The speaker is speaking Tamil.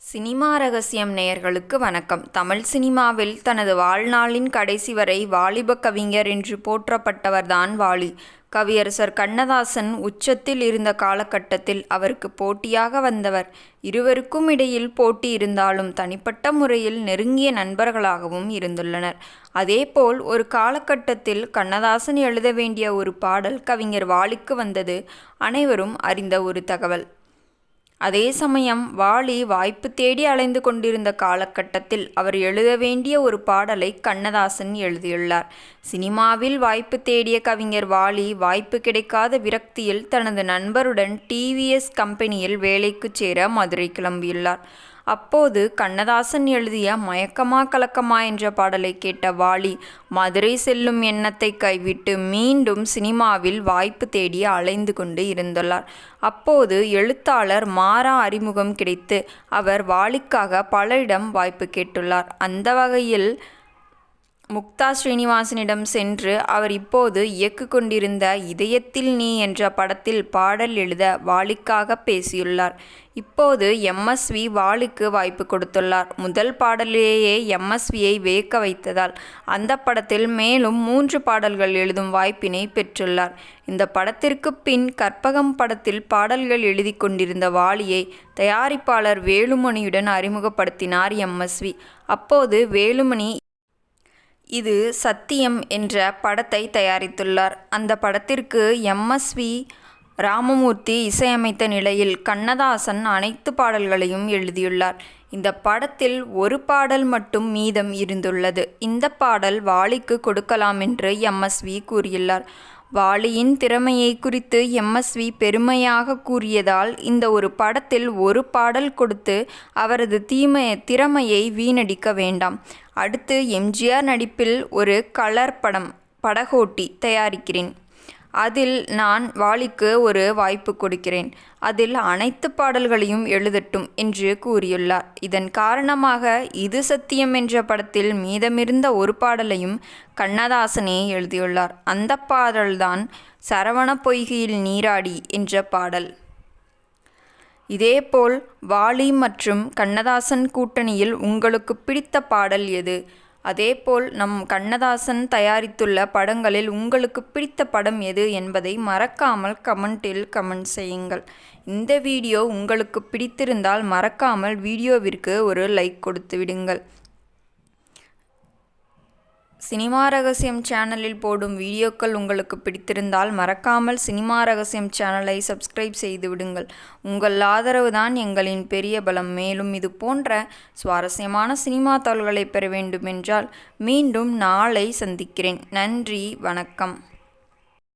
சினிமா ரகசியம் நேயர்களுக்கு வணக்கம். தமிழ் சினிமாவில் தனது வாழ்நாளின் கடைசி வரை வாலிப கவிஞர் என்று போற்றப்பட்டவர்தான் வாலி. கவியரசர் கண்ணதாசன் உச்சத்தில் இருந்த காலகட்டத்தில் அவருக்கு போட்டியாக வந்தவர். இருவருக்கும் இடையில் போட்டி இருந்தாலும் தனிப்பட்ட முறையில் நெருங்கிய நண்பர்களாகவும் இருந்துள்ளனர். அதேபோல் ஒரு காலகட்டத்தில் கண்ணதாசன் எழுத வேண்டிய ஒரு பாடல் கவிஞர் வாலிக்கு வந்தது அனைவரும் அறிந்த ஒரு தகவல். அதே சமயம் வாலி வாய்ப்பு தேடி அலைந்து கொண்டிருந்த காலகட்டத்தில் அவர் எழுத வேண்டிய ஒரு பாடலை கண்ணதாசன் எழுதியுள்ளார். சினிமாவில் வாய்ப்பு தேடிய கவிஞர் வாலி வாய்ப்பு கிடைக்காத விரக்தியில் தனது நண்பருடன் டிவிஎஸ் கம்பெனியில் வேலைக்கு சேர மதுரை கிளம்பியுள்ளார். அப்போது கண்ணதாசன் எழுதிய மயக்கமா கலக்கமா என்ற பாடலை கேட்ட வாலி மதுரை செல்லும் எண்ணத்தை கைவிட்டு மீண்டும் சினிமாவில் வாய்ப்பு தேடி அலைந்து கொண்டு இருந்துள்ளார். அப்போது எழுத்தாளர் மாறா அறிமுகம் கிடைத்து அவர் வாலிக்காக பலரிடம் வாய்ப்பு கேட்டுள்ளார். அந்த வகையில் முக்தா ஸ்ரீனிவாசனிடம் சென்று அவர் இப்போது இயக்கு கொண்டிருந்த இதயத்தில் நீ என்ற படத்தில் பாடல் எழுத வாலிக்காக பேசியுள்ளார். இப்போது எம்எஸ்வி வாலிக்கு வாய்ப்பு கொடுத்துள்ளார். முதல் பாடலிலேயே எம்எஸ்வியை வியக்க வைத்ததால் அந்த படத்தில் மேலும் 3 பாடல்கள் எழுதும் வாய்ப்பினை பெற்றுள்ளார். இந்த படத்திற்கு பின் கற்பகம் படத்தில் பாடல்கள் எழுதி கொண்டிருந்த வாலியை தயாரிப்பாளர் வேலுமணியுடன் அறிமுகப்படுத்தினார் எம்எஸ்வி. அப்போது வேலுமணி இது சத்தியம் என்ற படத்தை தயாரித்துள்ளார். அந்த படத்திற்கு எம்எஸ்வி ராமமூர்த்தி இசையமைத்த நிலையில் கண்ணதாசன் அனைத்து பாடல்களையும் எழுதியுள்ளார். இந்த படத்தில் ஒரு பாடல் மட்டும் மீதம் இருந்துள்ளது. இந்த பாடல் வாலிக்கு கொடுக்கலாம் என்று எம்எஸ்வி கூறியுள்ளார். வாலியின் திறமையை குறித்து எம்எஸ்வி பெருமையாக கூறியதால் இந்த ஒரு படத்தில் ஒரு பாடல் கொடுத்து அவரது திறமையை வீணடிக்க வேண்டாம். அடுத்து எம்ஜிஆர் நடிப்பில் ஒரு கலர் படம் படகோட்டி தயாரிக்கிறேன். அதில் நான் வாலிக்கு ஒரு வாய்ப்பு கொடுக்கிறேன். அதில் அனைத்து பாடல்களையும் எழுதட்டும் என்று கூறியுள்ளார். இதன் காரணமாக இது சத்தியம் என்ற படத்தில் மீதமிருந்த ஒரு பாடலையும் கண்ணதாசனே எழுதியுள்ளார். அந்த பாடல்தான் சரவண பொய்கையில் நீராடி என்ற பாடல். இதேபோல் வாலி மற்றும் கண்ணதாசன் கூட்டணியில் உங்களுக்கு பிடித்த பாடல் எது? அதேபோல் நம் கண்ணதாசன் தயாரித்துள்ள படங்களில் உங்களுக்கு பிடித்த படம் எது என்பதை மறக்காமல் கமெண்டில் கமெண்ட் செய்யுங்கள். இந்த வீடியோ உங்களுக்கு பிடித்திருந்தால் மறக்காமல் வீடியோவிற்கு ஒரு லைக் கொடுத்து விடுங்கள். சினிமா ரகசியம் சேனலில் போடும் வீடியோக்கள் உங்களுக்கு பிடித்திருந்தால் மறக்காமல் சினிமா ரகசியம் சேனலை சப்ஸ்கிரைப் செய்து விடுங்கள். உங்கள் ஆதரவு தான் எங்களின் பெரிய பலம். மேலும் இது போன்ற சுவாரஸ்யமான சினிமா தகவல்களை பெற வேண்டுமென்றால் மீண்டும் நாளை சந்திக்கிறேன். நன்றி, வணக்கம்.